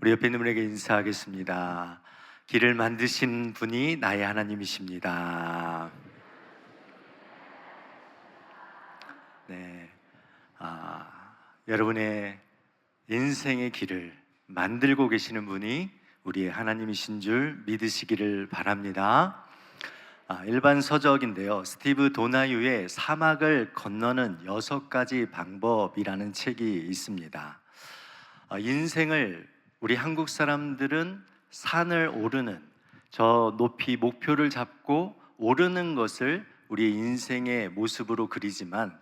우리 옆에 있는 분에게 인사하겠습니다. 길을 만드신 분이 나의 하나님이십니다. 네, 여러분의 인생의 길을 만들고 계시는 분이 우리의 하나님이신 줄 믿으시기를 바랍니다. 일반 서적인데요, 스티브 도나유의 사막을 건너는 6가지 방법이라는 책이 있습니다. 인생을 우리 한국 사람들은 산을 오르는, 저 높이 목표를 잡고 오르는 것을 우리의 인생의 모습으로 그리지만,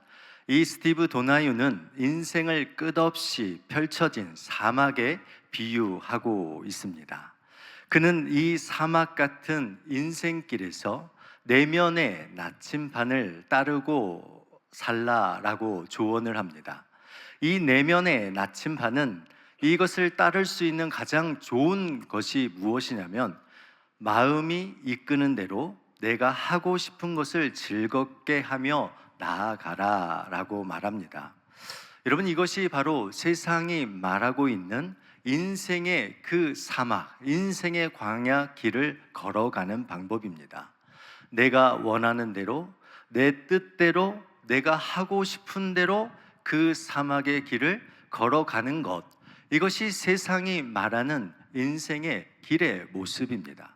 이 스티브 도나유는 인생을 끝없이 펼쳐진 사막에 비유하고 있습니다. 그는 이 사막 같은 인생길에서 내면의 나침반을 따르고 살라라고 조언을 합니다. 이 내면의 나침반은, 이것을 따를 수 있는 가장 좋은 것이 무엇이냐면, 마음이 이끄는 대로 내가 하고 싶은 것을 즐겁게 하며 나아가라 라고 말합니다. 여러분, 이것이 바로 세상이 말하고 있는 인생의 그 사막, 인생의 광야 길을 걸어가는 방법입니다. 내가 원하는 대로, 내 뜻대로, 내가 하고 싶은 대로 그 사막의 길을 걸어가는 것, 이것이 세상이 말하는 인생의 길의 모습입니다.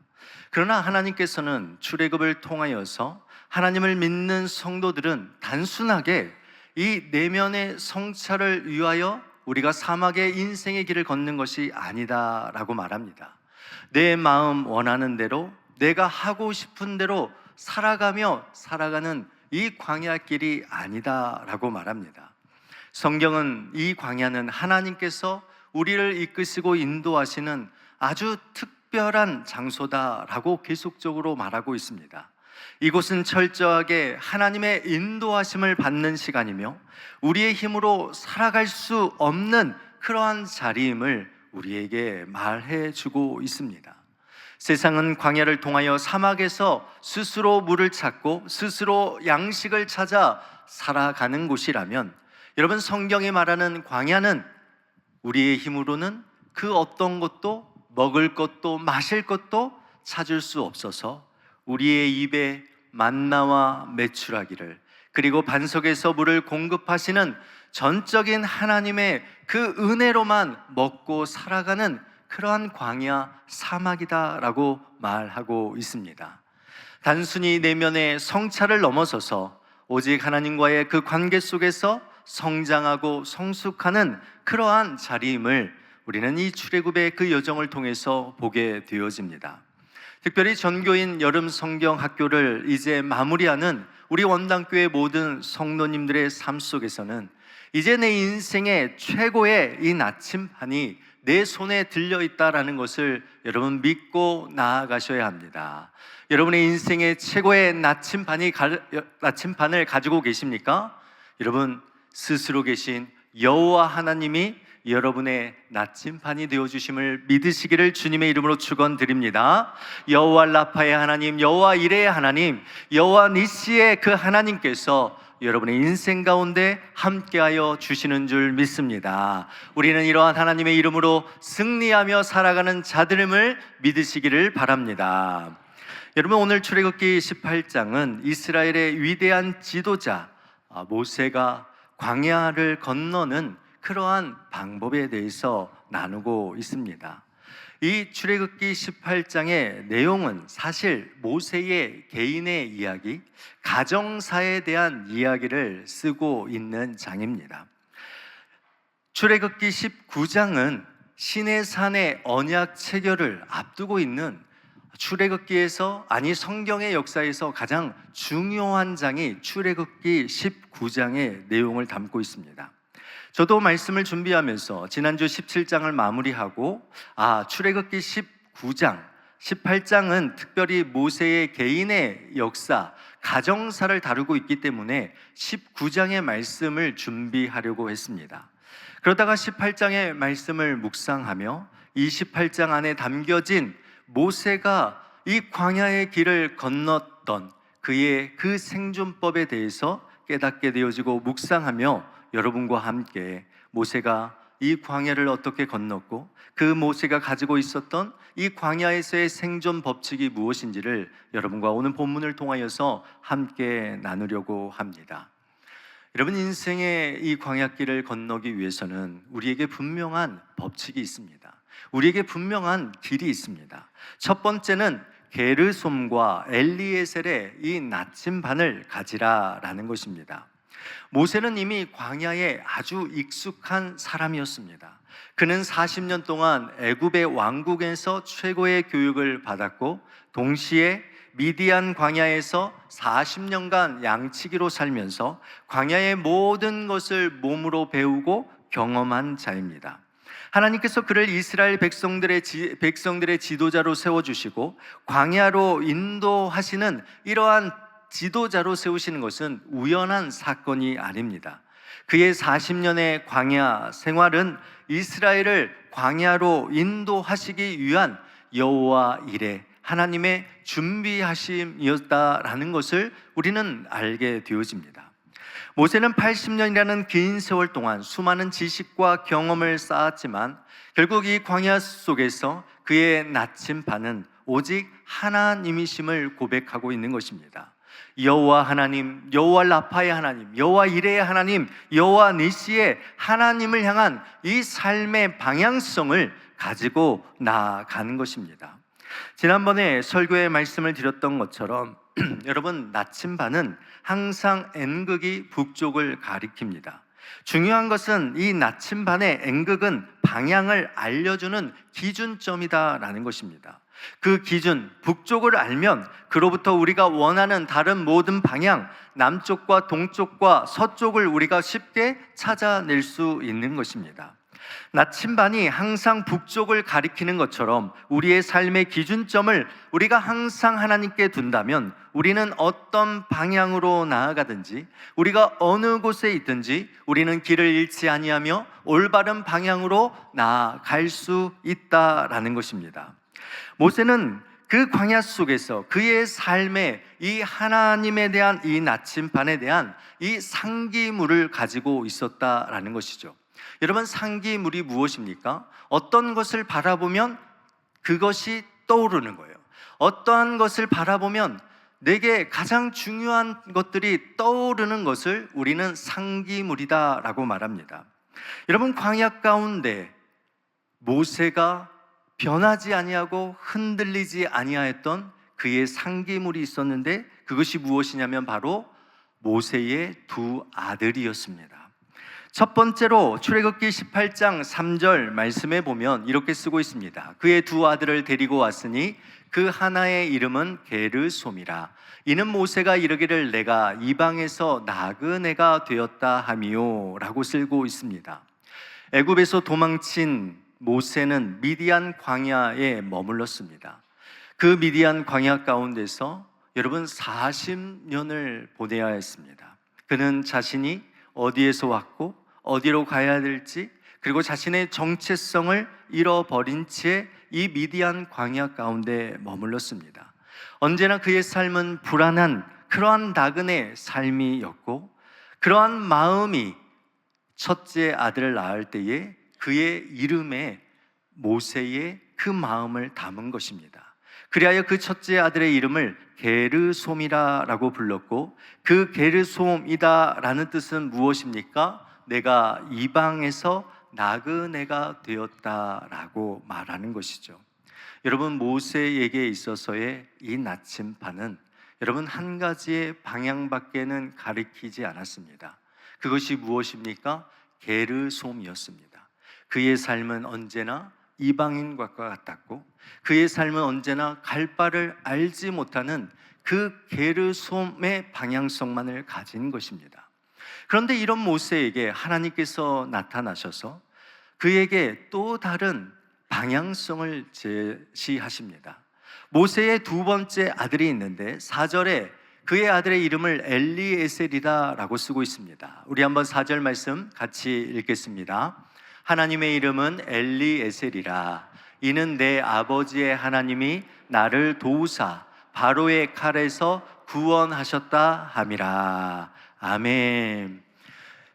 그러나 하나님께서는 출애굽을 통하여서 하나님을 믿는 성도들은 단순하게 이 내면의 성찰을 위하여 우리가 사막의 인생의 길을 걷는 것이 아니다 라고 말합니다. 내 마음 원하는 대로, 내가 하고 싶은 대로 살아가며 살아가는 이 광야길이 아니다 라고 말합니다. 성경은 이 광야는 하나님께서 우리를 이끄시고 인도하시는 아주 특별한 장소다라고 계속적으로 말하고 있습니다. 이곳은 철저하게 하나님의 인도하심을 받는 시간이며, 우리의 힘으로 살아갈 수 없는 그러한 자리임을 우리에게 말해주고 있습니다. 세상은 광야를 통하여 사막에서 스스로 물을 찾고 스스로 양식을 찾아 살아가는 곳이라면, 여러분, 성경이 말하는 광야는 우리의 힘으로는 그 어떤 것도, 먹을 것도 마실 것도 찾을 수 없어서 우리의 입에 만나와 메추라기를, 그리고 반석에서 물을 공급하시는 전적인 하나님의 그 은혜로만 먹고 살아가는 그러한 광야 사막이다라고 말하고 있습니다. 단순히 내면의 성찰을 넘어서서 오직 하나님과의 그 관계 속에서 성장하고 성숙하는 그러한 자리임을 우리는 이 출애굽의 그 여정을 통해서 보게 되어집니다. 특별히 전교인 여름 성경 학교를 이제 마무리하는 우리 원당교회 모든 성도님들의 삶 속에서는 이제 내 인생의 최고의 이 나침반이 내 손에 들려있다라는 것을 여러분 믿고 나아가셔야 합니다. 여러분의 인생의 최고의 나침반을 가지고 계십니까? 여러분, 스스로 계신 여호와 하나님이 여러분의 나침반이 되어주심을 믿으시기를 주님의 이름으로 축원드립니다. 여호와 라파의 하나님, 여호와 이레의 하나님, 여호와 니시의 그 하나님께서 여러분의 인생 가운데 함께하여 주시는 줄 믿습니다. 우리는 이러한 하나님의 이름으로 승리하며 살아가는 자들임을 믿으시기를 바랍니다. 여러분, 오늘 출애굽기 18장은 이스라엘의 위대한 지도자 모세가 광야를 건너는 그러한 방법에 대해서 나누고 있습니다. 이 출애굽기 18장의 내용은 사실 모세의 개인의 이야기, 가정사에 대한 이야기를 쓰고 있는 장입니다. 출애굽기 19장은 시내산의 언약 체결을 앞두고 있는 출애굽기에서, 아니 성경의 역사에서 가장 중요한 장이 출애굽기 19장의 내용을 담고 있습니다. 저도 말씀을 준비하면서 지난주 17장을 마무리하고 출애굽기 19장, 18장은 특별히 모세의 개인의 역사, 가정사를 다루고 있기 때문에 19장의 말씀을 준비하려고 했습니다. 그러다가 18장의 말씀을 묵상하며 28장 안에 담겨진 모세가 이 광야의 길을 건넜던 그의 그 생존법에 대해서 깨닫게 되어지고 묵상하며 여러분과 함께 모세가 이 광야를 어떻게 건넜고 그 모세가 가지고 있었던 이 광야에서의 생존 법칙이 무엇인지를 여러분과 오늘 본문을 통하여서 함께 나누려고 합니다. 여러분, 인생의 이 광야길을 건너기 위해서는 우리에게 분명한 법칙이 있습니다. 우리에게 분명한 길이 있습니다. 첫 번째는 게르솜과 엘리에셀의 이 나침반을 가지라라는 것입니다. 모세는 이미 광야에 아주 익숙한 사람이었습니다. 그는 40년 동안 애굽의 왕국에서 최고의 교육을 받았고 동시에 미디안 광야에서 40년간 양치기로 살면서 광야의 모든 것을 몸으로 배우고 경험한 자입니다. 하나님께서 그를 이스라엘 백성들의 지도자로 세워주시고 광야로 인도하시는 이러한 지도자로 세우시는 것은 우연한 사건이 아닙니다. 그의 40년의 광야 생활은 이스라엘을 광야로 인도하시기 위한 여호와 일에 하나님의 준비하심이었다라는 것을 우리는 알게 되어집니다. 모세는 80년이라는 긴 세월 동안 수많은 지식과 경험을 쌓았지만 결국 이 광야 속에서 그의 나침반은 오직 하나님이심을 고백하고 있는 것입니다. 여호와 하나님, 여호와 라파의 하나님, 여호와 이레의 하나님, 여호와 니시의 하나님을 향한 이 삶의 방향성을 가지고 나아가는 것입니다. 지난번에 설교의 말씀을 드렸던 것처럼 여러분, 나침반은 항상 N극이 북쪽을 가리킵니다. 중요한 것은 이 나침반의 N극은 방향을 알려주는 기준점이다라는 것입니다. 그 기준, 북쪽을 알면 그로부터 우리가 원하는 다른 모든 방향, 남쪽과 동쪽과 서쪽을 우리가 쉽게 찾아낼 수 있는 것입니다. 나침반이 항상 북쪽을 가리키는 것처럼 우리의 삶의 기준점을 우리가 항상 하나님께 둔다면 우리는 어떤 방향으로 나아가든지 우리가 어느 곳에 있든지 우리는 길을 잃지 아니하며 올바른 방향으로 나아갈 수 있다라는 것입니다. 모세는 그 광야 속에서 그의 삶에 이 하나님에 대한 이 나침반에 대한 이 상기물을 가지고 있었다라는 것이죠. 여러분, 상기물이 무엇입니까? 어떤 것을 바라보면 그것이 떠오르는 거예요. 어떠한 것을 바라보면 내게 가장 중요한 것들이 떠오르는 것을 우리는 상기물이다라고 말합니다. 여러분, 광야 가운데 모세가 변하지 아니하고 흔들리지 아니하였던 그의 상기물이 있었는데 그것이 무엇이냐면 바로 모세의 두 아들이었습니다. 첫 번째로 출애굽기 18장 3절 말씀에 보면 이렇게 쓰고 있습니다. 그의 두 아들을 데리고 왔으니 그 하나의 이름은 게르솜이라. 이는 모세가 이르기를 내가 이방에서 나그네가 되었다 하미요 라고 쓰고 있습니다. 애굽에서 도망친 모세는 미디안 광야에 머물렀습니다. 그 미디안 광야 가운데서 여러분 40년을 보내야 했습니다. 그는 자신이 어디에서 왔고 어디로 가야 될지 그리고 자신의 정체성을 잃어버린 채 이 미디안 광야 가운데 머물렀습니다. 언제나 그의 삶은 불안한 그러한 나그네 삶이었고 그러한 마음이 첫째 아들을 낳을 때에 그의 이름에 모세의 그 마음을 담은 것입니다. 그리하여 그 첫째 아들의 이름을 게르솜이라고 불렀고 그 게르솜이다라는 뜻은 무엇입니까? 내가 이방에서 나그네가 되었다라고 말하는 것이죠. 여러분, 모세에게 있어서의 이 나침반은 여러분 한 가지의 방향밖에는 가리키지 않았습니다. 그것이 무엇입니까? 게르솜이었습니다. 그의 삶은 언제나 이방인과 같았고 그의 삶은 언제나 갈 바를 알지 못하는 그 게르솜의 방향성만을 가진 것입니다. 그런데 이런 모세에게 하나님께서 나타나셔서 그에게 또 다른 방향성을 제시하십니다. 모세의 두 번째 아들이 있는데 4절에 그의 아들의 이름을 엘리에셀이다라고 쓰고 있습니다. 우리 한번 4절 말씀 같이 읽겠습니다. 하나님의 이름은 엘리에셀이라. 이는 내 아버지의 하나님이 나를 도우사 바로의 칼에서 구원하셨다 함이라. 아멘.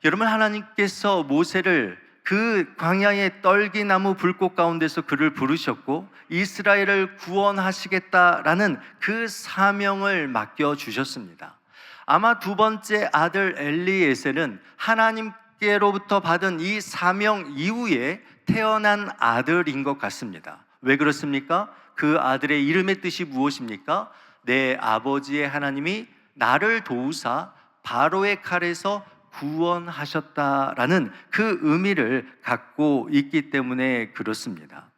여러분, 하나님께서 모세를 그 광야의 떨기나무 불꽃 가운데서 그를 부르셨고 이스라엘을 구원하시겠다라는 그 사명을 맡겨주셨습니다. 아마 두 번째 아들 엘리에셀은 하나님께로부터 받은 이 사명 이후에 태어난 아들인 것 같습니다. 왜 그렇습니까? 그 아들의 이름의 뜻이 무엇입니까? 내 아버지의 하나님이 나를 도우사 바로의 칼에서 구원하셨다라는 그 의미를 갖고 있기 때문에 그렇습니다.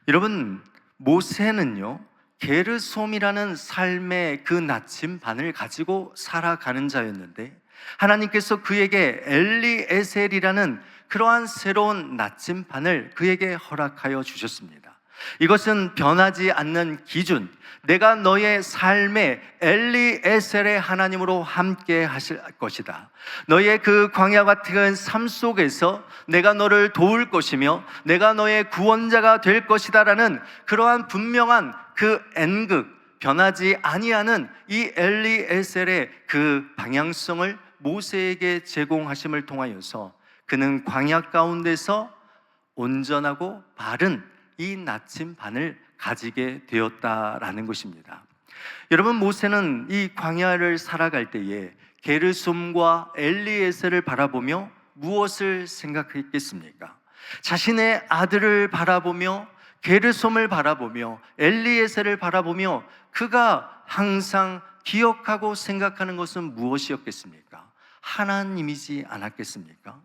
여러분, 모세는요, 게르솜이라는 삶의 그 나침반을 가지고 살아가는 자였는데 하나님께서 그에게 엘리에셀이라는 그러한 새로운 나침반을 그에게 허락하여 주셨습니다. 이것은 변하지 않는 기준, 내가 너의 삶에 엘리에셀의 하나님으로 함께 하실 것이다. 너의 그 광야 같은 삶 속에서 내가 너를 도울 것이며 내가 너의 구원자가 될 것이다 라는 그러한 분명한 그 N극, 변하지 아니하는 이 엘리에셀의 그 방향성을 모세에게 제공하심을 통하여서 그는 광야 가운데서 온전하고 바른 이 나침반을 가지게 되었다라는 것입니다. 여러분, 모세는 이 광야를 살아갈 때에 게르솜과 엘리에셀을 바라보며 무엇을 생각했겠습니까? 자신의 아들을 바라보며 게르솜을 바라보며 엘리에셀을 바라보며 그가 항상 기억하고 생각하는 것은 무엇이었겠습니까? 하나님이지 않았겠습니까?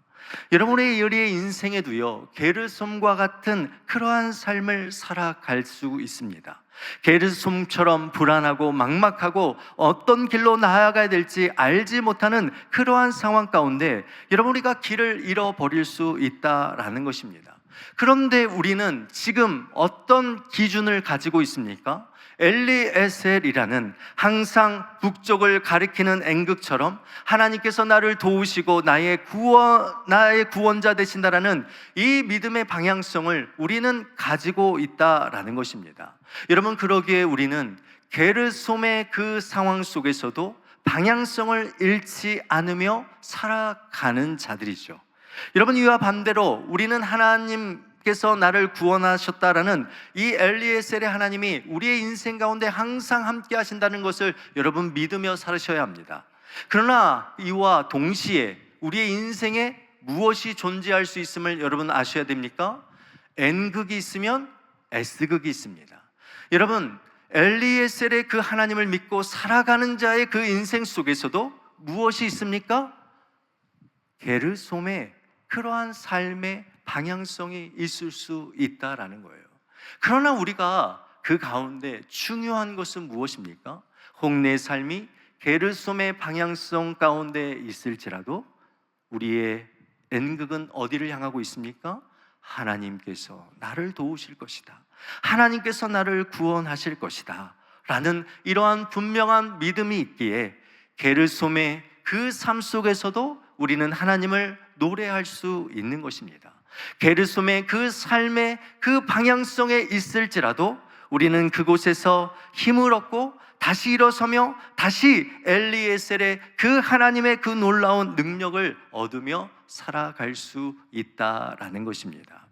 여러분의 우리의 인생에도요, 게르솜과 같은 그러한 삶을 살아갈 수 있습니다. 게르솜처럼 불안하고 막막하고 어떤 길로 나아가야 될지 알지 못하는 그러한 상황 가운데 여러분, 우리가 길을 잃어버릴 수 있다라는 것입니다. 그런데 우리는 지금 어떤 기준을 가지고 있습니까? 엘리에셀이라는 항상 북쪽을 가리키는 N극처럼 하나님께서 나를 도우시고 나의 구원자 되신다라는 이 믿음의 방향성을 우리는 가지고 있다라는 것입니다. 여러분, 그러기에 우리는 게르솜의 그 상황 속에서도 방향성을 잃지 않으며 살아가는 자들이죠. 여러분, 이와 반대로 우리는 하나님께서 나를 구원하셨다라는 이 엘리에셀의 하나님이 우리의 인생 가운데 항상 함께 하신다는 것을 여러분 믿으며 살으셔야 합니다. 그러나 이와 동시에 우리의 인생에 무엇이 존재할 수 있음을 여러분 아셔야 됩니까? N극이 있으면 S극이 있습니다. 여러분, 엘리에셀의 그 하나님을 믿고 살아가는 자의 그 인생 속에서도 무엇이 있습니까? 게르솜의 그러한 삶의 방향성이 있을 수 있다라는 거예요. 그러나 우리가 그 가운데 중요한 것은 무엇입니까? 혹 내 삶이 게르솜의 방향성 가운데 있을지라도 우리의 N극은 어디를 향하고 있습니까? 하나님께서 나를 도우실 것이다, 하나님께서 나를 구원하실 것이다 라는 이러한 분명한 믿음이 있기에 게르솜의 그 삶 속에서도 우리는 하나님을 노래할 수 있는 것입니다. 게르솜의 그 삶의 그 방향성에 있을지라도 우리는 그곳에서 힘을 얻고 다시 일어서며 다시 엘리에셀의 그 하나님의 그 놀라운 능력을 얻으며 살아갈 수 있다라는 것입니다.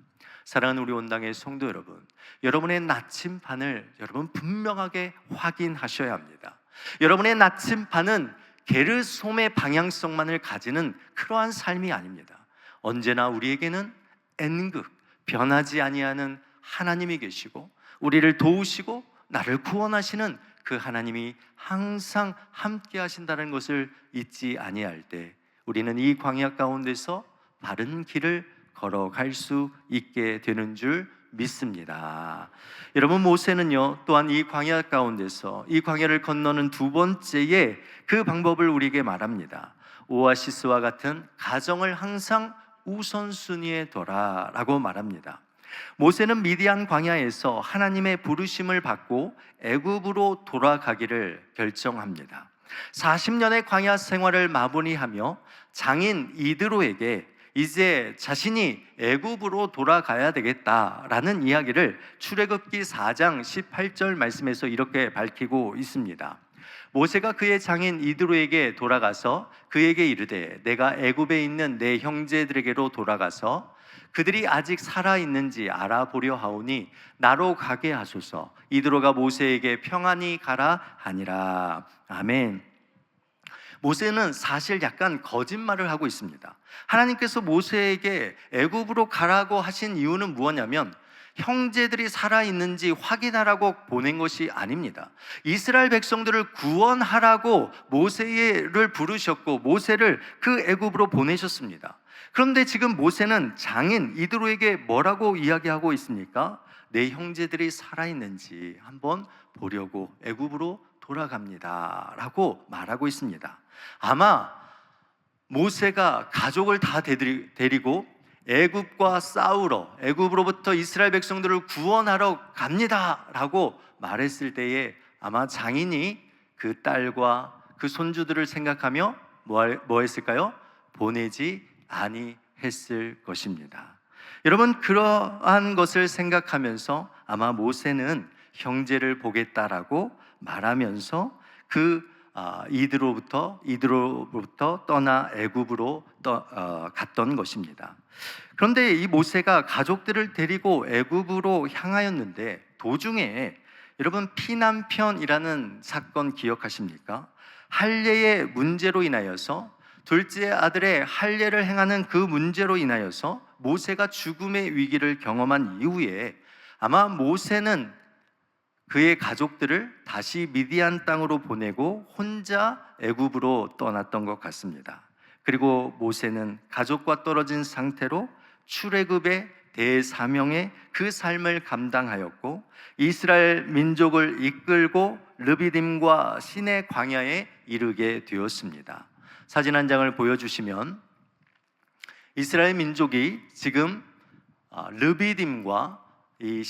사랑하는 우리 온당의 성도 여러분, 여러분의 나침반을 여러분 분명하게 확인하셔야 합니다. 여러분의 나침반은 게르솜의 방향성만을 가지는 그러한 삶이 아닙니다. 언제나 우리에게는 N극, 변하지 아니하는 하나님이 계시고 우리를 도우시고 나를 구원하시는 그 하나님이 항상 함께 하신다는 것을 잊지 아니할 때 우리는 이 광야 가운데서 바른 길을 걸어갈 수 있게 되는 줄 믿습니다. 여러분, 모세는요 또한 이 광야 가운데서 이 광야를 건너는 두 번째의 그 방법을 우리에게 말합니다. 오아시스와 같은 가정을 항상 우선순위에 둬라라고 말합니다. 모세는 미디안 광야에서 하나님의 부르심을 받고 애굽으로 돌아가기를 결정합니다. 40년의 광야 생활을 마무리하며 장인 이드로에게 이제 자신이 애굽으로 돌아가야 되겠다라는 이야기를 출애굽기 4장 18절 말씀에서 이렇게 밝히고 있습니다. 모세가 그의 장인 이드로에게 돌아가서 그에게 이르되 내가 애굽에 있는 내 형제들에게로 돌아가서 그들이 아직 살아있는지 알아보려 하오니 나로 가게 하소서. 이드로가 모세에게 평안히 가라 하니라. 아멘. 모세는 사실 약간 거짓말을 하고 있습니다. 하나님께서 모세에게 애굽으로 가라고 하신 이유는 무엇냐면 형제들이 살아있는지 확인하라고 보낸 것이 아닙니다. 이스라엘 백성들을 구원하라고 모세를 부르셨고 모세를 그 애굽으로 보내셨습니다. 그런데 지금 모세는 장인 이드로에게 뭐라고 이야기하고 있습니까? 내 형제들이 살아있는지 한번 보려고 애굽으로 돌아갑니다 라고 말하고 있습니다. 아마 모세가 가족을 다 데리고 애굽과 싸우러, 애굽으로부터 이스라엘 백성들을 구원하러 갑니다 라고 말했을 때에 아마 장인이 그 딸과 그 손주들을 생각하며 뭐 했을까요? 보내지 아니했을 것입니다. 여러분, 그러한 것을 생각하면서 아마 모세는 형제를 보겠다라고 말하면서 이드로부터 떠나 애굽으로 갔던 것입니다. 그런데 이 모세가 가족들을 데리고 애굽으로 향하였는데 도중에 여러분 피난편이라는 사건 기억하십니까? 할례의 문제로 인하여서 둘째 아들의 할례를 행하는 그 문제로 인하여서 모세가 죽음의 위기를 경험한 이후에 아마 모세는 그의 가족들을 다시 미디안 땅으로 보내고 혼자 애굽으로 떠났던 것 같습니다. 그리고 모세는 가족과 떨어진 상태로 출애굽의 대사명의 그 삶을 감당하였고 이스라엘 민족을 이끌고 르비딤과 시내 광야에 이르게 되었습니다. 사진 한 장을 보여주시면 이스라엘 민족이 지금 르비딤과 이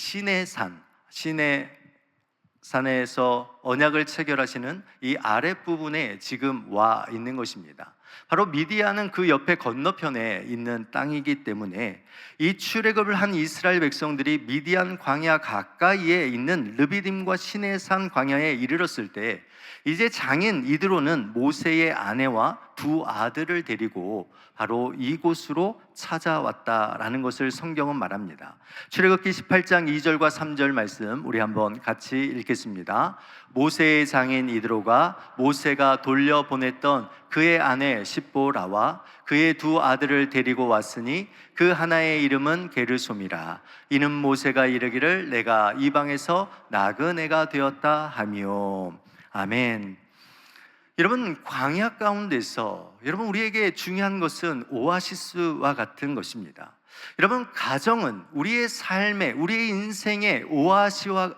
시내산에서 언약을 체결하시는 이 아랫부분에 지금 와 있는 것입니다. 바로 미디안은 그 옆에 건너편에 있는 땅이기 때문에 이 출애굽을 한 이스라엘 백성들이 미디안 광야 가까이에 있는 르비딤과 시내산 광야에 이르렀을 때 이제 장인 이드로는 모세의 아내와 두 아들을 데리고 바로 이곳으로 찾아왔다라는 것을 성경은 말합니다. 출애굽기 18장 2절과 3절 말씀 우리 한번 같이 읽겠습니다. 모세의 장인 이드로가 모세가 돌려보냈던 그의 아내 십보라와 그의 두 아들을 데리고 왔으니 그 하나의 이름은 게르솜이라. 이는 모세가 이르기를 내가 이방에서 나그네가 되었다 하며. 아멘. 여러분, 광야 가운데서 여러분 우리에게 중요한 것은 오아시스와 같은 것입니다. 여러분, 가정은 우리의 삶의, 우리의 인생의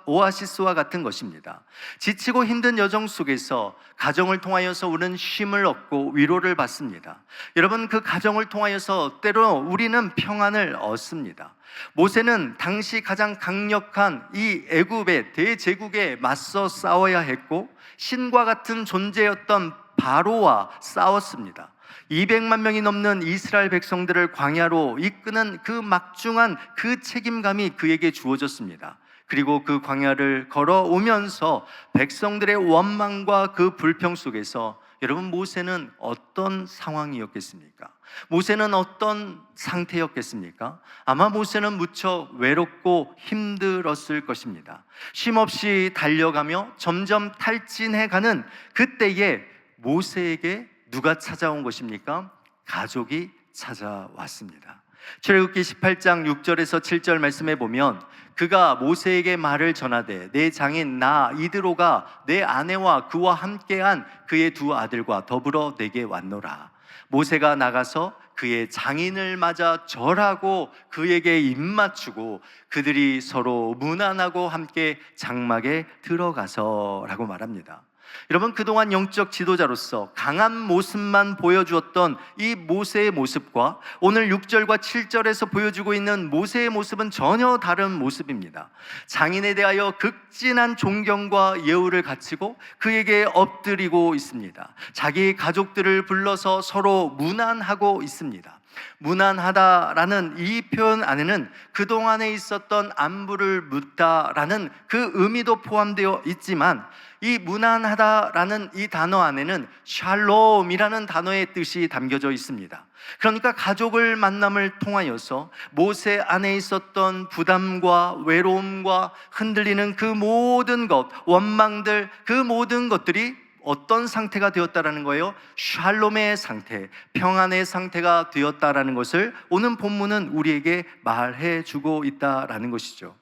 오아시스와 같은 것입니다. 지치고 힘든 여정 속에서 가정을 통하여서 우리는 쉼을 얻고 위로를 받습니다. 여러분, 그 가정을 통하여서 때로 우리는 평안을 얻습니다. 모세는 당시 가장 강력한 이 애굽의 대제국에 맞서 싸워야 했고 신과 같은 존재였던 바로와 싸웠습니다. 200만 명이 넘는 이스라엘 백성들을 광야로 이끄는 그 막중한 그 책임감이 그에게 주어졌습니다. 그리고 그 광야를 걸어오면서 백성들의 원망과 그 불평 속에서 여러분 모세는 어떤 상황이었겠습니까? 모세는 어떤 상태였겠습니까? 아마 모세는 무척 외롭고 힘들었을 것입니다. 쉼없이 달려가며 점점 탈진해가는 그때에 모세에게 누가 찾아온 것입니까? 가족이 찾아왔습니다. 출애굽기 18장 6절에서 7절 말씀에 보면 그가 모세에게 말을 전하되 내 장인 나 이드로가 내 아내와 그와 함께한 그의 두 아들과 더불어 내게 왔노라. 모세가 나가서 그의 장인을 맞아 절하고 그에게 입맞추고 그들이 서로 문안하고 함께 장막에 들어가서 라고 말합니다. 여러분, 그동안 영적 지도자로서 강한 모습만 보여주었던 이 모세의 모습과 오늘 6절과 7절에서 보여주고 있는 모세의 모습은 전혀 다른 모습입니다. 장인에 대하여 극진한 존경과 예우를 갖추고 그에게 엎드리고 있습니다. 자기 가족들을 불러서 서로 문안하고 있습니다. 무난하다라는 이 표현 안에는 그동안에 있었던 안부를 묻다라는 그 의미도 포함되어 있지만, 이 무난하다라는 이 단어 안에는 샬롬이라는 단어의 뜻이 담겨져 있습니다. 그러니까 가족을 만남을 통하여서 모세 안에 있었던 부담과 외로움과 흔들리는 그 모든 것, 원망들, 그 모든 것들이 어떤 상태가 되었다라는 거예요? 샬롬의 상태, 평안의 상태가 되었다라는 것을 오늘 본문은 우리에게 말해 주고 있다라는 것이죠.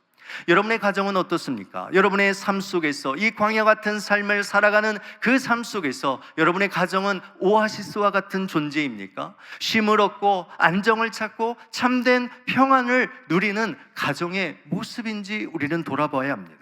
여러분의 가정은 어떻습니까? 여러분의 삶 속에서, 이 광야 같은 삶을 살아가는 그 삶 속에서 여러분의 가정은 오아시스와 같은 존재입니까? 쉼을 얻고 안정을 찾고 참된 평안을 누리는 가정의 모습인지 우리는 돌아봐야 합니다.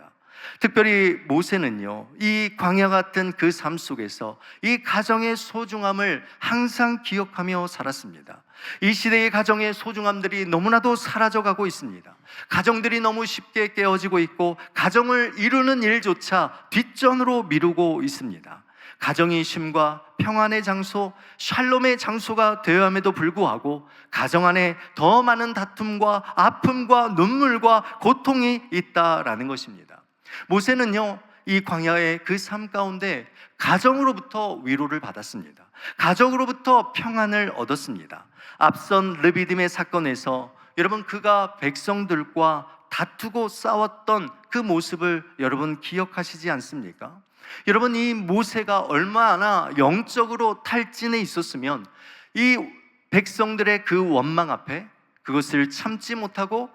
특별히 모세는요, 이 광야 같은 그 삶 속에서 이 가정의 소중함을 항상 기억하며 살았습니다. 이 시대의 가정의 소중함들이 너무나도 사라져가고 있습니다. 가정들이 너무 쉽게 깨어지고 있고, 가정을 이루는 일조차 뒷전으로 미루고 있습니다. 가정이 쉼과 평안의 장소, 샬롬의 장소가 되어야 함에도 불구하고 가정 안에 더 많은 다툼과 아픔과 눈물과 고통이 있다라는 것입니다. 모세는요, 이 광야의 그 삶 가운데 가정으로부터 위로를 받았습니다. 가정으로부터 평안을 얻었습니다. 앞선 르비딤의 사건에서 여러분, 그가 백성들과 다투고 싸웠던 그 모습을 여러분 기억하시지 않습니까? 여러분, 이 모세가 얼마나 영적으로 탈진해 있었으면 이 백성들의 그 원망 앞에 그것을 참지 못하고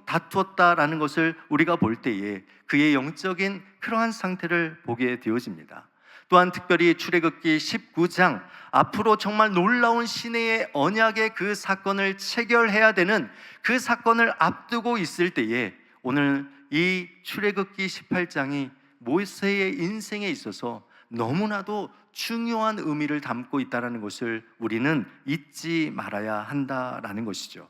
다투었다라는 것을 우리가 볼 때에 그의 영적인 그러한 상태를 보게 되어집니다. 또한 특별히 출애굽기 19장, 앞으로 정말 놀라운 시내의 언약의 그 사건을 체결해야 되는 그 사건을 앞두고 있을 때에 오늘 이 출애굽기 18장이 모세의 인생에 있어서 너무나도 중요한 의미를 담고 있다는 것을 우리는 잊지 말아야 한다라는 것이죠.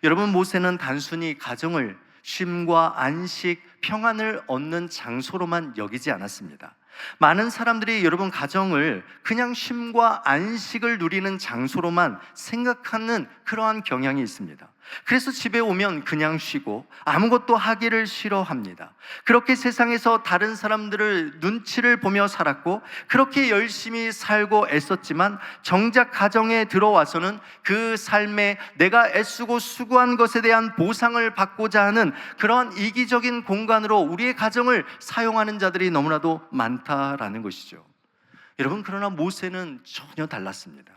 여러분, 모세는 단순히 가정을 쉼과 안식, 평안을 얻는 장소로만 여기지 않았습니다. 많은 사람들이 여러분 가정을 그냥 쉼과 안식을 누리는 장소로만 생각하는 그러한 경향이 있습니다. 그래서 집에 오면 그냥 쉬고 아무것도 하기를 싫어합니다. 그렇게 세상에서 다른 사람들을 눈치를 보며 살았고, 그렇게 열심히 살고 애썼지만 정작 가정에 들어와서는 그 삶에 내가 애쓰고 수고한 것에 대한 보상을 받고자 하는 그러한 이기적인 공간으로 우리의 가정을 사용하는 자들이 너무나도 많다라는 것이죠. 여러분, 그러나 모세는 전혀 달랐습니다.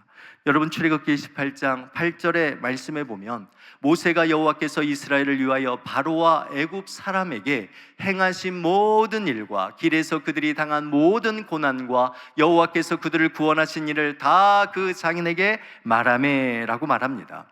여러분, 출애굽기 18장 8절의 말씀에 보면 모세가 여호와께서 이스라엘을 위하여 바로와 애굽 사람에게 행하신 모든 일과 길에서 그들이 당한 모든 고난과 여호와께서 그들을 구원하신 일을 다 그 장인에게 말하매라고 말합니다.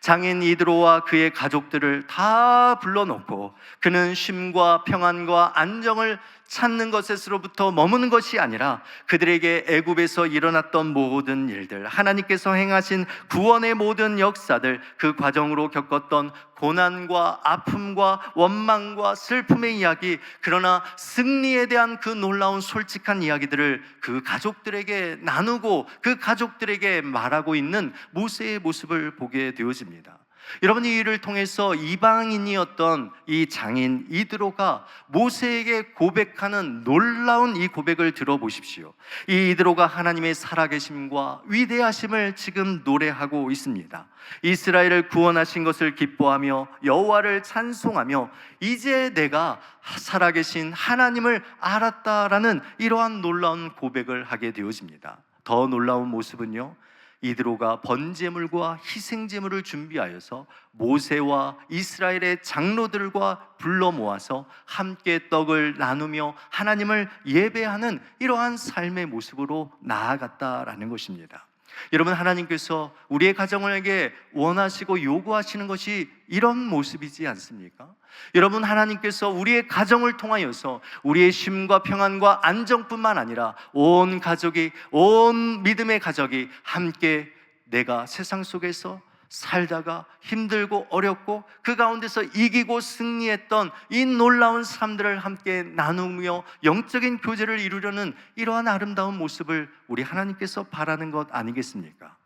장인 이드로와 그의 가족들을 다 불러놓고 그는 쉼과 평안과 안정을 찾는 것에서부터 머무는 것이 아니라 그들에게 애굽에서 일어났던 모든 일들, 하나님께서 행하신 구원의 모든 역사들, 그 과정으로 겪었던 고난과 아픔과 원망과 슬픔의 이야기, 그러나 승리에 대한 그 놀라운 솔직한 이야기들을 그 가족들에게 나누고 그 가족들에게 말하고 있는 모세의 모습을 보게 되어집니다. 여러분, 이 일을 통해서 이방인이었던 이 장인 이드로가 모세에게 고백하는 놀라운 이 고백을 들어보십시오. 이 이드로가 하나님의 살아계심과 위대하심을 지금 노래하고 있습니다. 이스라엘을 구원하신 것을 기뻐하며 여호와를 찬송하며 이제 내가 살아계신 하나님을 알았다라는 이러한 놀라운 고백을 하게 되어집니다. 더 놀라운 모습은요, 이드로가 번제물과 희생제물을 준비하여서 모세와 이스라엘의 장로들과 불러 모아서 함께 떡을 나누며 하나님을 예배하는 이러한 삶의 모습으로 나아갔다라는 것입니다. 여러분, 하나님께서 우리의 가정에게 원하시고 요구하시는 것이 이런 모습이지 않습니까? 여러분, 하나님께서 우리의 가정을 통하여서 우리의 쉼과 평안과 안정뿐만 아니라 온 가족이, 온 믿음의 가족이 함께 내가 세상 속에서 살다가 힘들고 어렵고 그 가운데서 이기고 승리했던 이 놀라운 삶들을 함께 나누며 영적인 교제를 이루려는 이러한 아름다운 모습을 우리 하나님께서 바라는 것 아니겠습니까?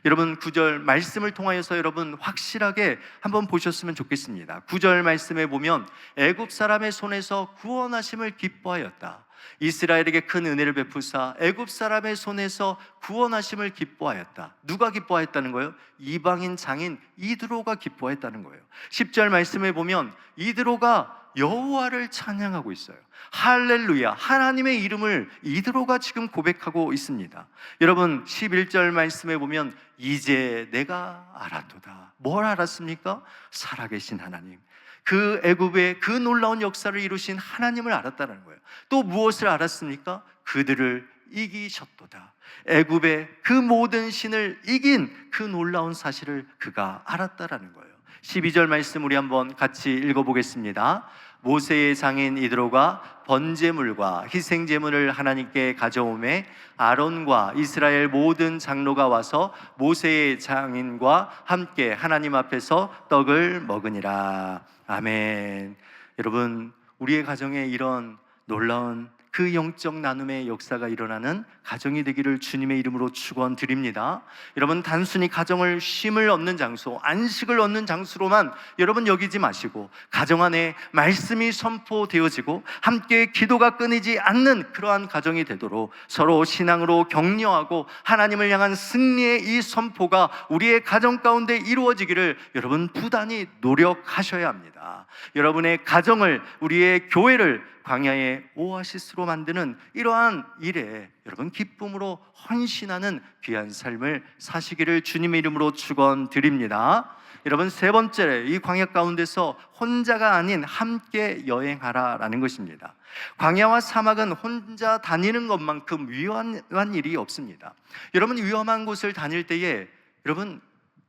여러분 9절 말씀을 통하여서 여러분 확실하게 한번 보셨으면 좋겠습니다. 9절 말씀에 보면 애굽 사람의 손에서 구원하심을 기뻐하였다. 이스라엘에게 큰 은혜를 베푸사 애굽 사람의 손에서 구원하심을 기뻐하였다. 누가 기뻐하였다는 거예요? 이방인 장인 이드로가 기뻐했다는 거예요. 10절 말씀에 보면 이드로가 여호와를 찬양하고 있어요. 할렐루야, 하나님의 이름을 이드로가 지금 고백하고 있습니다. 여러분 11절 말씀에 보면 이제 내가 알았도다. 뭘 알았습니까? 살아계신 하나님, 그 애굽의 그 놀라운 역사를 이루신 하나님을 알았다는 거예요. 또 무엇을 알았습니까? 그들을 이기셨도다. 애굽의 그 모든 신을 이긴 그 놀라운 사실을 그가 알았다라는 거예요. 12절 말씀 우리 한번 같이 읽어보겠습니다. 모세의 장인 이드로가 번제물과 희생제물을 하나님께 가져오매 아론과 이스라엘 모든 장로가 와서 모세의 장인과 함께 하나님 앞에서 떡을 먹으니라. 아멘. 여러분, 우리의 가정에 이런 놀라운 그 영적 나눔의 역사가 일어나는 가정이 되기를 주님의 이름으로 축원드립니다. 여러분, 단순히 가정을 쉼을 얻는 장소, 안식을 얻는 장소로만 여러분 여기지 마시고 가정 안에 말씀이 선포되어지고 함께 기도가 끊이지 않는 그러한 가정이 되도록 서로 신앙으로 격려하고 하나님을 향한 승리의 이 선포가 우리의 가정 가운데 이루어지기를 여러분 부단히 노력하셔야 합니다. 여러분의 가정을, 우리의 교회를 광야의 오아시스로 만드는 이러한 일에 여러분 기쁨으로 헌신하는 귀한 삶을 사시기를 주님의 이름으로 축원드립니다. 여러분, 세 번째, 이 광야 가운데서 혼자가 아닌 함께 여행하라라는 것입니다. 광야와 사막은 혼자 다니는 것만큼 위험한 일이 없습니다. 여러분, 위험한 곳을 다닐 때에 여러분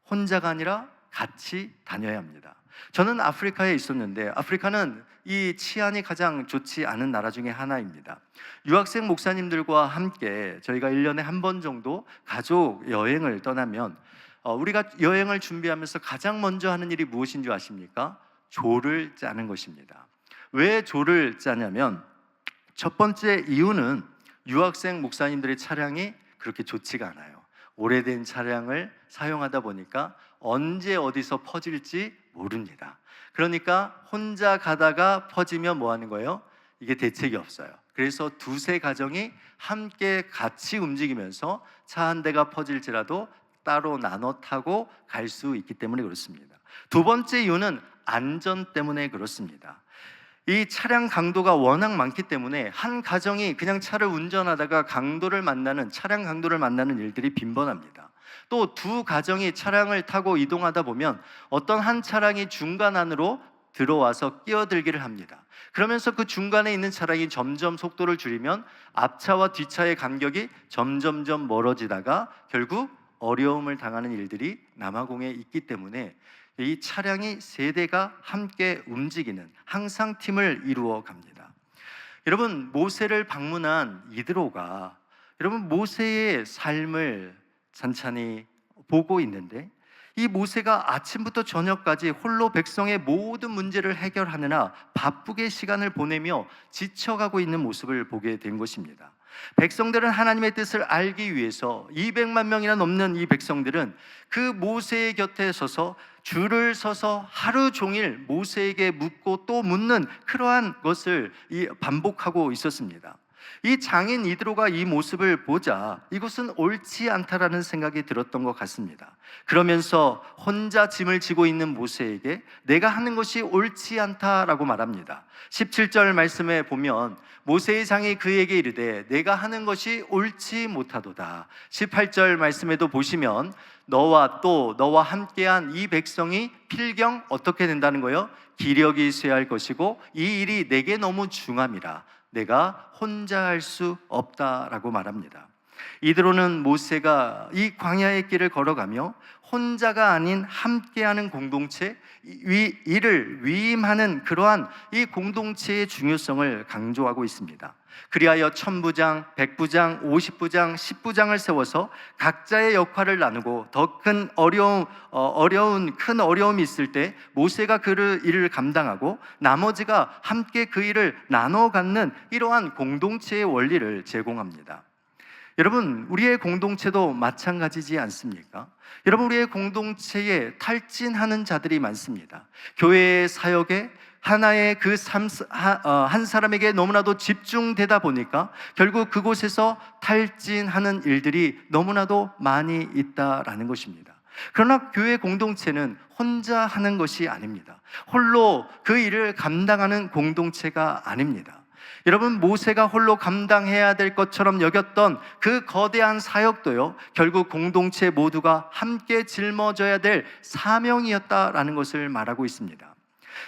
혼자가 아니라 같이 다녀야 합니다. 저는 아프리카에 있었는데 아프리카는 이 치안이 가장 좋지 않은 나라 중에 하나입니다. 유학생 목사님들과 함께 저희가 1년에 한 번 정도 가족 여행을 떠나면 우리가 여행을 준비하면서 가장 먼저 하는 일이 무엇인 줄 아십니까? 조를 짜는 것입니다. 왜 조를 짜냐면 첫 번째 이유는 유학생 목사님들의 차량이 그렇게 좋지가 않아요. 오래된 차량을 사용하다 보니까 언제 어디서 퍼질지 모릅니다. 그러니까 혼자 가다가 퍼지면 뭐 하는 거예요? 이게 대책이 없어요. 그래서 두세 가정이 함께 같이 움직이면서 차 한 대가 퍼질지라도 따로 나눠 타고 갈 수 있기 때문에 그렇습니다. 두 번째 이유는 안전 때문에 그렇습니다. 이 차량 강도가 워낙 많기 때문에 한 가정이 그냥 차를 운전하다가 차량 강도를 만나는 일들이 빈번합니다. 또 두 가정이 차량을 타고 이동하다 보면 어떤 한 차량이 중간 안으로 들어와서 끼어들기를 합니다. 그러면서 그 중간에 있는 차량이 점점 속도를 줄이면 앞차와 뒷차의 간격이 점점점 멀어지다가 결국 어려움을 당하는 일들이 남아공에 있기 때문에 이 차량이 세 대가 함께 움직이는 항상 팀을 이루어 갑니다. 여러분, 모세를 방문한 이드로가 여러분 모세의 삶을 찬찬히 보고 있는데 이 모세가 아침부터 저녁까지 홀로 백성의 모든 문제를 해결하느라 바쁘게 시간을 보내며 지쳐가고 있는 모습을 보게 된 것입니다. 백성들은 하나님의 뜻을 알기 위해서 200만 명이나 넘는 이 백성들은 그 모세의 곁에 서서 줄을 서서 하루 종일 모세에게 묻고 또 묻는 그러한 것을 반복하고 있었습니다. 이 장인 이드로가 이 모습을 보자 이것은 옳지 않다라는 생각이 들었던 것 같습니다. 그러면서 혼자 짐을 지고 있는 모세에게 내가 하는 것이 옳지 않다라고 말합니다. 17절 말씀에 보면 모세의 장이 그에게 이르되 내가 하는 것이 옳지 못하도다. 18절 말씀에도 보시면 너와 또 너와 함께한 이 백성이 필경 어떻게 된다는 거예요? 기력이 쇠할 것이고 이 일이 내게 너무 중함이라 내가 혼자 할 수 없다라고 말합니다. 이드로는 모세가 이 광야의 길을 걸어가며 혼자가 아닌 함께하는 공동체, 이를 위임하는 그러한 이 공동체의 중요성을 강조하고 있습니다. 그리하여 1000부장, 100부장, 50부장, 10부장을 세워서 각자의 역할을 나누고 더 큰 어려움이 있을 때 모세가 그 일을 감당하고 나머지가 함께 그 일을 나눠 갖는 이러한 공동체의 원리를 제공합니다. 여러분, 우리의 공동체도 마찬가지지 않습니까? 여러분, 우리의 공동체에 탈진하는 자들이 많습니다. 교회의 사역에 하나의 한 사람에게 너무나도 집중되다 보니까 결국 그곳에서 탈진하는 일들이 너무나도 많이 있다라는 것입니다. 그러나 교회 공동체는 혼자 하는 것이 아닙니다. 홀로 그 일을 감당하는 공동체가 아닙니다. 여러분, 모세가 홀로 감당해야 될 것처럼 여겼던 그 거대한 사역도요, 결국 공동체 모두가 함께 짊어져야 될 사명이었다라는 것을 말하고 있습니다.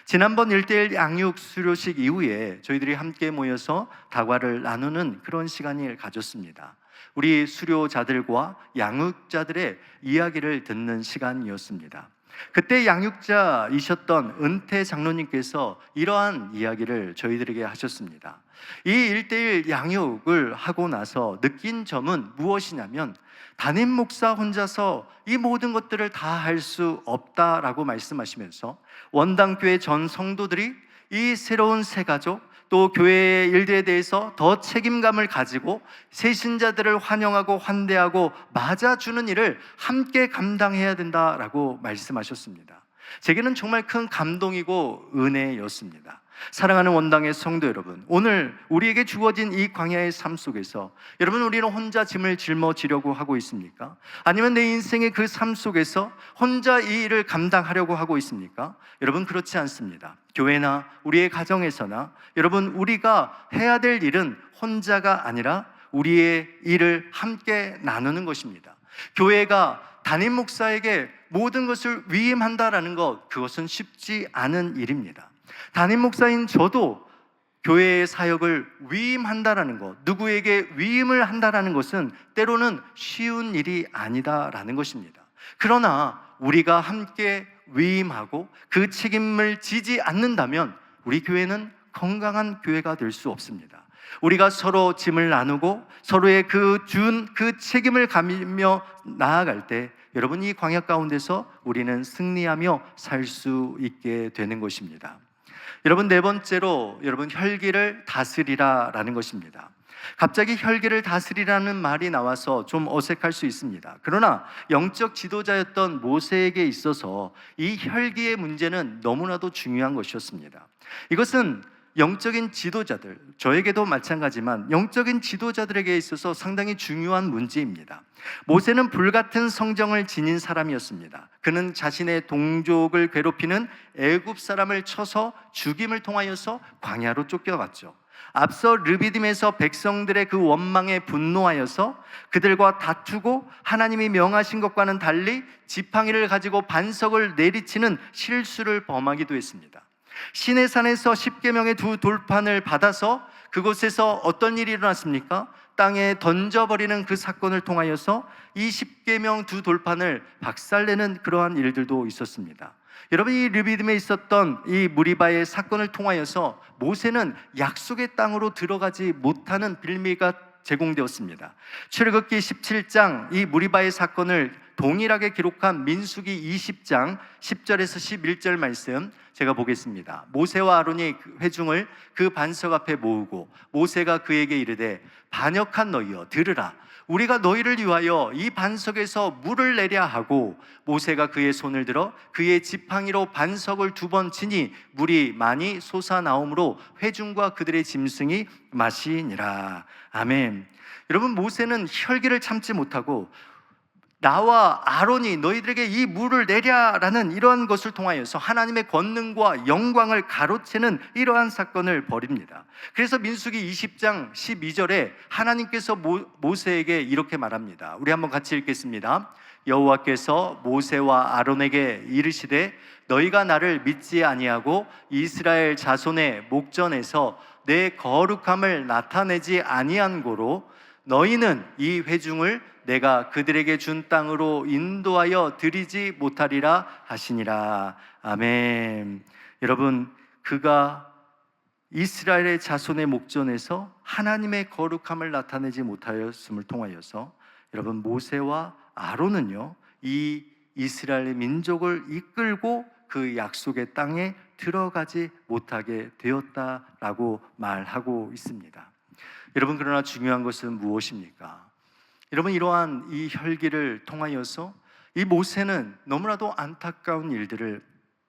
지난번 1:1 양육 수료식 이후에 저희들이 함께 모여서 다과를 나누는 그런 시간을 가졌습니다. 우리 수료자들과 양육자들의 이야기를 듣는 시간이었습니다. 그때 양육자이셨던 은퇴 장로님께서 이러한 이야기를 저희들에게 하셨습니다. 이 1:1 양육을 하고 나서 느낀 점은 무엇이냐면, 담임 목사 혼자서 이 모든 것들을 다 할 수 없다라고 말씀하시면서 원당교회 전 성도들이 이 새로운 새 가족, 또 교회의 일들에 대해서 더 책임감을 가지고 새신자들을 환영하고 환대하고 맞아주는 일을 함께 감당해야 된다라고 말씀하셨습니다. 제게는 정말 큰 감동이고 은혜였습니다. 사랑하는 원당의 성도 여러분, 오늘 우리에게 주어진 이 광야의 삶 속에서 여러분, 우리는 혼자 짐을 짊어지려고 하고 있습니까? 아니면 내 인생의 그 삶 속에서 혼자 이 일을 감당하려고 하고 있습니까? 여러분, 그렇지 않습니다. 교회나 우리의 가정에서나 여러분, 우리가 해야 될 일은 혼자가 아니라 우리의 일을 함께 나누는 것입니다. 교회가 담임 목사에게 모든 것을 위임한다라는 것, 그것은 쉽지 않은 일입니다. 담임 목사인 저도 교회의 사역을 위임한다라는 것, 누구에게 위임을 한다라는 것은 때로는 쉬운 일이 아니다라는 것입니다. 그러나 우리가 함께 위임하고 그 책임을 지지 않는다면 우리 교회는 건강한 교회가 될 수 없습니다. 우리가 서로 짐을 나누고 서로의 그 책임을 가미며 나아갈 때 여러분, 이 광야 가운데서 우리는 승리하며 살 수 있게 되는 것입니다. 여러분, 네 번째로 여러분, 혈기를 다스리라라는 것입니다. 갑자기 혈기를 다스리라는 말이 나와서 좀 어색할 수 있습니다. 그러나 영적 지도자였던 모세에게 있어서 이 혈기의 문제는 너무나도 중요한 것이었습니다. 이것은 영적인 지도자들, 저에게도 마찬가지지만 영적인 지도자들에게 있어서 상당히 중요한 문제입니다. 모세는 불같은 성정을 지닌 사람이었습니다. 그는 자신의 동족을 괴롭히는 애굽 사람을 쳐서 죽임을 통하여서 광야로 쫓겨갔죠. 앞서 르비딤에서 백성들의 그 원망에 분노하여서 그들과 다투고 하나님이 명하신 것과는 달리 지팡이를 가지고 반석을 내리치는 실수를 범하기도 했습니다. 시내산에서 십계명의 두 돌판을 받아서 그곳에서 어떤 일이 일어났습니까? 땅에 던져버리는 그 사건을 통하여서 이 십계명 두 돌판을 박살내는 그러한 일들도 있었습니다. 여러분, 이 르비딤에 있었던 이 무리바의 사건을 통하여서 모세는 약속의 땅으로 들어가지 못하는 빌미가 제공되었습니다. 출애굽기 17장 이 무리바의 사건을 동일하게 기록한 민수기 20장 10절에서 11절 말씀 제가 보겠습니다. 모세와 아론이 회중을 그 반석 앞에 모으고 모세가 그에게 이르되, 반역한 너희여 들으라. 우리가 너희를 위하여 이 반석에서 물을 내랴 하고, 모세가 그의 손을 들어 그의 지팡이로 반석을 2번 치니 물이 많이 솟아나오므로 회중과 그들의 짐승이 마시니라. 아멘. 여러분, 모세는 혈기를 참지 못하고 나와 아론이 너희들에게 이 물을 내랴라는 이러한 것을 통하여서 하나님의 권능과 영광을 가로채는 이러한 사건을 벌입니다. 그래서 민수기 20장 12절에 하나님께서 모세에게 이렇게 말합니다. 우리 한번 같이 읽겠습니다. 여호와께서 모세와 아론에게 이르시되, 너희가 나를 믿지 아니하고 이스라엘 자손의 목전에서 내 거룩함을 나타내지 아니한 고로 너희는 이 회중을 내가 그들에게 준 땅으로 인도하여 드리지 못하리라 하시니라. 아멘. 여러분, 그가 이스라엘의 자손의 목전에서 하나님의 거룩함을 나타내지 못하였음을 통하여서 여러분, 모세와 아론은요, 이 이스라엘의 민족을 이끌고 그 약속의 땅에 들어가지 못하게 되었다라고 말하고 있습니다. 여러분, 그러나 중요한 것은 무엇입니까? 여러분, 이러한 이 혈기를 통하여서 이 모세는 너무나도 안타까운 일들을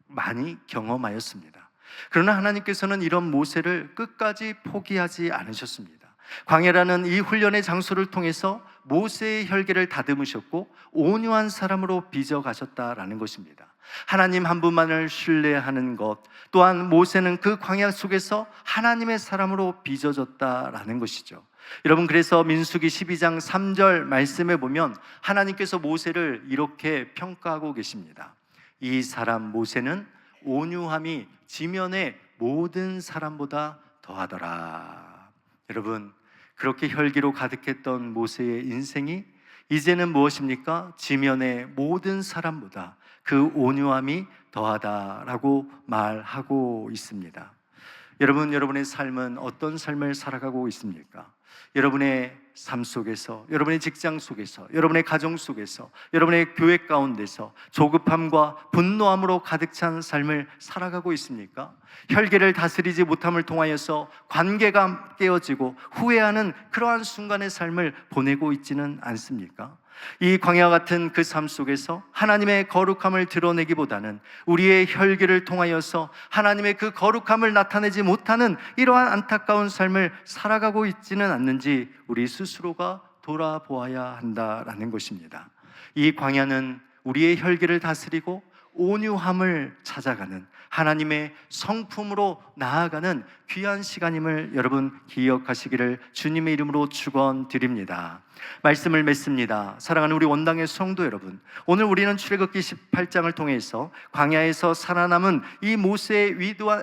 많이 경험하였습니다. 그러나 하나님께서는 이런 모세를 끝까지 포기하지 않으셨습니다. 광야라는 이 훈련의 장소를 통해서 모세의 혈기를 다듬으셨고 온유한 사람으로 빚어가셨다라는 것입니다. 하나님 한 분만을 신뢰하는 것, 또한 모세는 그 광야 속에서 하나님의 사람으로 빚어졌다라는 것이죠. 여러분, 그래서 민수기 12장 3절 말씀에 보면 하나님께서 모세를 이렇게 평가하고 계십니다. 이 사람 모세는 온유함이 지면의 모든 사람보다 더하더라. 여러분, 그렇게 혈기로 가득했던 모세의 인생이 이제는 무엇입니까? 지면의 모든 사람보다 그 온유함이 더하다라고 말하고 있습니다. 여러분, 여러분의 삶은 어떤 삶을 살아가고 있습니까? 여러분의 삶 속에서, 여러분의 직장 속에서, 여러분의 가정 속에서, 여러분의 교회 가운데서 조급함과 분노함으로 가득 찬 삶을 살아가고 있습니까? 혈기를 다스리지 못함을 통하여서 관계가 깨어지고 후회하는 그러한 순간의 삶을 보내고 있지는 않습니까? 이 광야 같은 그 삶 속에서 하나님의 거룩함을 드러내기보다는 우리의 혈기를 통하여서 하나님의 그 거룩함을 나타내지 못하는 이러한 안타까운 삶을 살아가고 있지는 않는지 우리 스스로가 돌아보아야 한다라는 것입니다. 이 광야는 우리의 혈기를 다스리고 온유함을 찾아가는 하나님의 성품으로 나아가는 귀한 시간임을 여러분 기억하시기를 주님의 이름으로 축원드립니다. 말씀을 맺습니다. 사랑하는 우리 원당의 성도 여러분, 오늘 우리는 출애굽기 18장을 통해서 광야에서 살아남은 이 모세의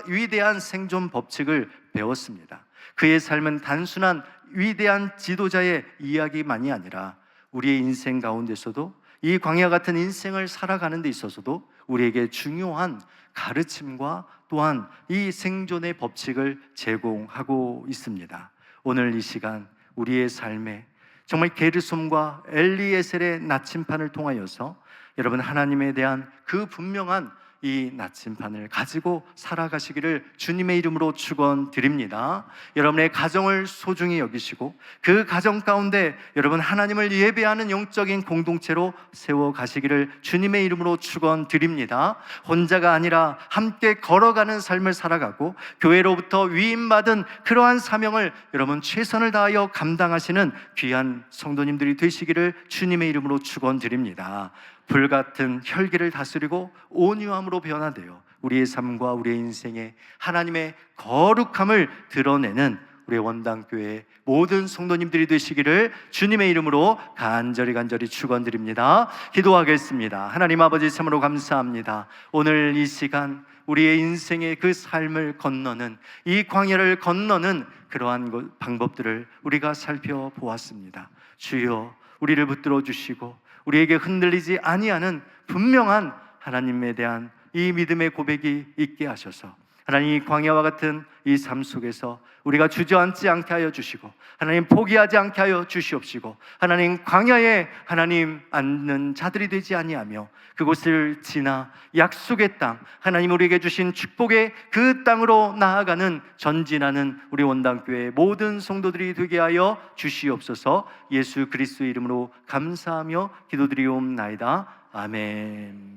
위대한 생존 법칙을 배웠습니다. 그의 삶은 단순한 위대한 지도자의 이야기만이 아니라 우리의 인생 가운데서도 이 광야 같은 인생을 살아가는 데 있어서도 우리에게 중요한 가르침과 또한 이 생존의 법칙을 제공하고 있습니다. 오늘 이 시간 우리의 삶에 정말 게르솜과 엘리에셀의 나침판을 통하여서 여러분 하나님에 대한 그 분명한 이 나침판을 가지고 살아가시기를 주님의 이름으로 축원드립니다. 여러분의 가정을 소중히 여기시고 그 가정 가운데 여러분 하나님을 예배하는 영적인 공동체로 세워가시기를 주님의 이름으로 축원드립니다. 혼자가 아니라 함께 걸어가는 삶을 살아가고 교회로부터 위임받은 그러한 사명을 여러분 최선을 다하여 감당하시는 귀한 성도님들이 되시기를 주님의 이름으로 축원드립니다. 불같은 혈기를 다스리고 온유함으로 변화되어 우리의 삶과 우리의 인생에 하나님의 거룩함을 드러내는 우리 원당교회의 모든 성도님들이 되시기를 주님의 이름으로 간절히 축원드립니다. 기도하겠습니다. 하나님 아버지, 참으로 감사합니다. 오늘 이 시간 우리의 인생의 그 삶을 건너는, 이 광야를 건너는 그러한 방법들을 우리가 살펴보았습니다. 주여, 우리를 붙들어 주시고 우리에게 흔들리지 아니하는 분명한 하나님에 대한 이 믿음의 고백이 있게 하셔서 하나님, 이 광야와 같은 이 삶 속에서 우리가 주저앉지 않게 하여 주시고 하나님, 포기하지 않게 하여 주시옵시고 하나님, 광야에 하나님 앉는 자들이 되지 아니하며 그곳을 지나 약속의 땅, 하나님 우리에게 주신 축복의 그 땅으로 나아가는 전진하는 우리 원당교회의 모든 성도들이 되게 하여 주시옵소서. 예수 그리스도의 이름으로 감사하며 기도드리옵나이다. 아멘.